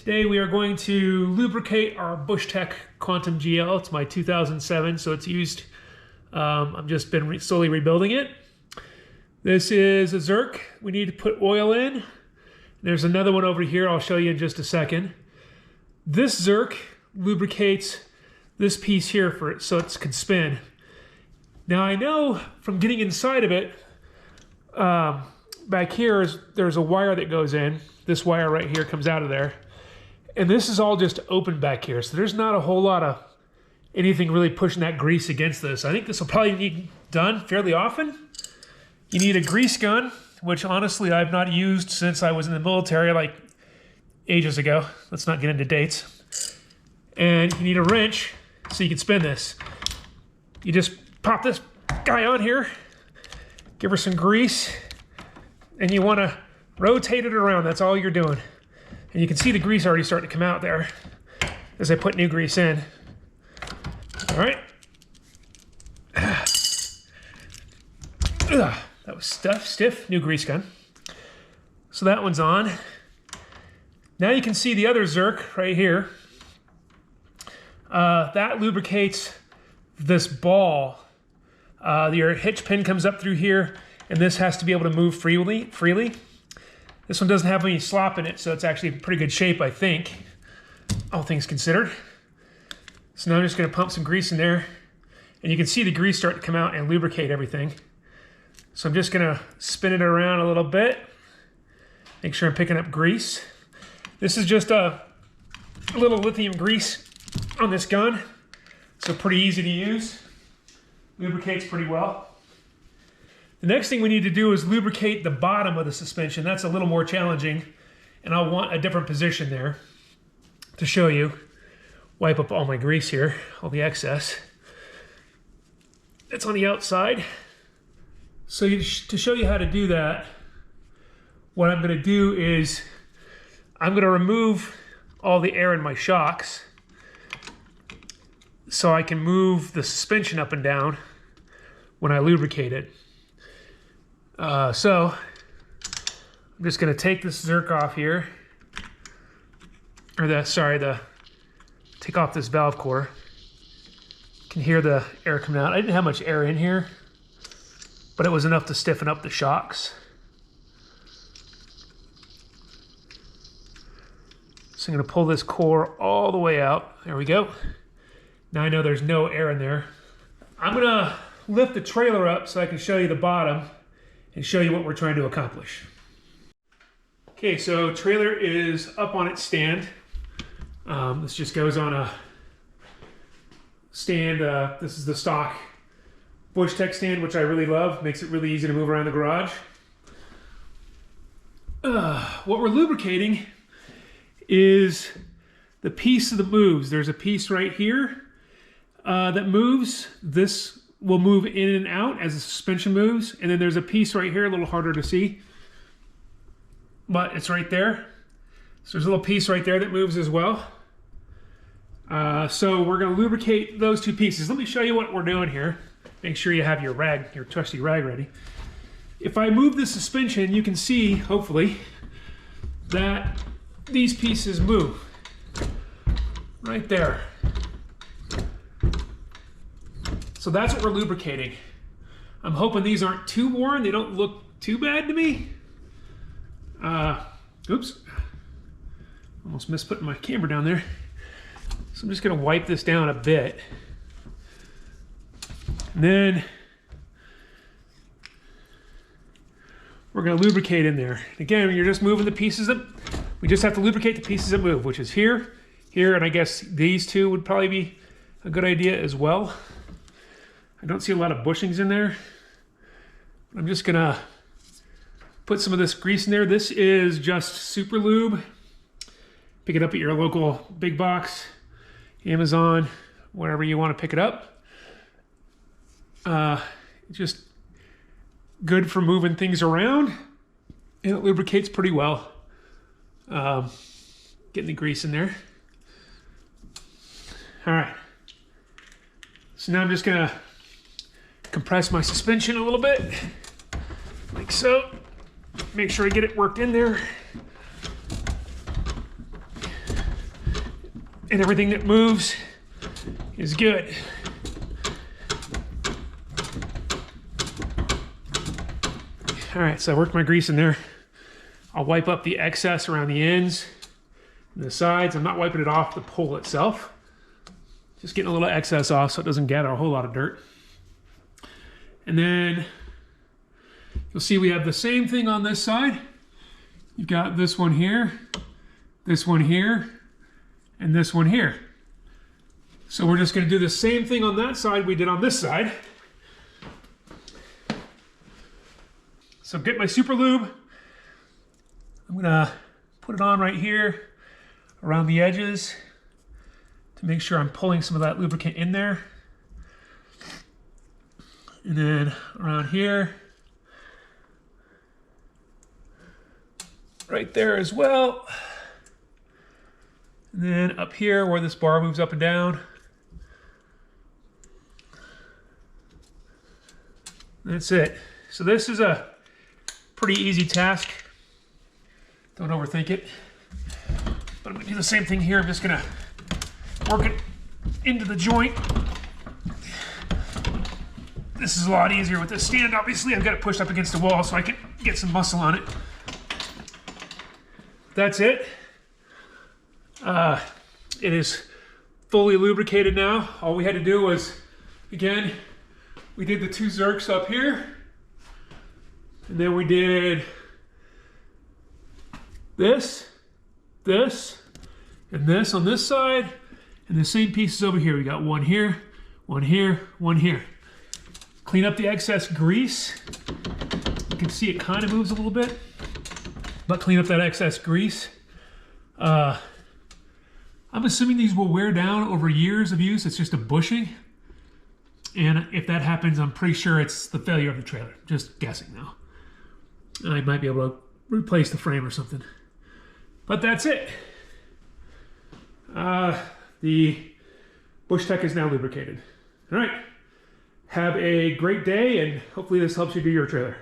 Today we are going to lubricate our Bushtec Quantum GL. It's my 2007, so it's used. I've just been slowly rebuilding it. This is a Zerk. We need to put oil in. There's another one over here I'll show you in just a second. This Zerk lubricates this piece here for it so it can spin. Now I know from getting inside of it, back here there's a wire that goes in. This wire right here comes out of there. And this is all just open back here. So there's not a whole lot of anything really pushing that grease against this. I think this will probably need done fairly often. You need a grease gun, which honestly I've not used since I was in the military, like ages ago. Let's not get into dates. And you need a wrench so you can spin this. You just pop this guy on here, give her some grease, and you want to rotate it around. That's all you're doing. And you can see the grease already starting to come out there as I put new grease in. All right. That was stiff, new grease gun. So that one's on. Now you can see the other Zerk right here. That lubricates this ball. Your hitch pin comes up through here, and this has to be able to move freely. This one doesn't have any slop in it, so it's actually in pretty good shape, I think, all things considered. So now I'm just going to pump some grease in there, and you can see the grease start to come out and lubricate everything. So I'm just going to spin it around a little bit, make sure I'm picking up grease. This is just a little lithium grease on this gun, so pretty easy to use. Lubricates pretty well. The next thing we need to do is lubricate the bottom of the suspension. That's a little more challenging, and I'll want a different position there to show you. Wipe up all my grease here, all the excess. It's on the outside. So to show you how to do that, what I'm going to do is I'm going to remove all the air in my shocks so I can move the suspension up and down when I lubricate it. So I'm just going to take this Zerk off here, or take off this valve core. You can hear the air coming out. I didn't have much air in here, but it was enough to stiffen up the shocks. So I'm going to pull this core all the way out. There we go. Now I know there's no air in there. I'm going to lift the trailer up so I can show you the bottom and show you what we're trying to accomplish. Okay, so trailer is up on its stand. This just goes on a stand. This is the stock Bushtec stand, which I really love. Makes it really easy to move around the garage. What we're lubricating is the piece that moves. There's a piece right here that moves. This will move in and out as the suspension moves. And then there's a piece right here, a little harder to see, but it's right there. So there's a little piece right there that moves as well. So we're gonna lubricate those two pieces. Let me show you what we're doing here. Make sure you have your rag, your trusty rag ready. If I move the suspension, you can see, hopefully, that these pieces move right there. So that's what we're lubricating. I'm hoping these aren't too worn. They don't look too bad to me. Oops. Almost missed putting my camera down there. So I'm just gonna wipe this down a bit. And then we're gonna lubricate in there. Again, you're just moving the pieces that, we just have to lubricate the pieces that move, which is here, here, and I guess these two would probably be a good idea as well. I don't see a lot of bushings in there. I'm just gonna put some of this grease in there. This is just super lube. Pick it up at your local big box, Amazon, wherever you want to pick it up. Just good for moving things around, and it lubricates pretty well. Getting the grease in there. All right. So now I'm just gonna compress my suspension a little bit, like so. Make sure I get it worked in there. and everything that moves is good. All right, so I worked my grease in there. I'll wipe up the excess around the ends and the sides. I'm not wiping it off the pole itself. Just getting a little excess off so it doesn't gather a whole lot of dirt. And then you'll see we have the same thing on this side. You've got this one here, and this one here. So we're just going to do the same thing on that side we did on this side. So get my super lube. I'm going to put it on right here around the edges to make sure I'm pulling some of that lubricant in there. And then around here, right there as well. And then up here where this bar moves up and down. That's it. So this is a pretty easy task. Don't overthink it. But I'm gonna do the same thing here. I'm just gonna work it into the joint. This is a lot easier with this stand. Obviously, I've got it pushed up against the wall so I can get some muscle on it. That's it. It is fully lubricated now. All we had to do was, again, we did the 2 zerks up here, and then we did this, and this on this side, and the same pieces over here. We got one here, one here, one here. Clean up the excess grease. You can see it kind of moves a little bit, but clean up that excess grease. I'm assuming these will wear down over years of use. It's just a bushing. And if that happens, I'm pretty sure it's the failure of the trailer. Just guessing now. I might be able to replace the frame or something. But that's it. The Bushtec is now lubricated. All right. Have a great day, and hopefully this helps you do your trailer.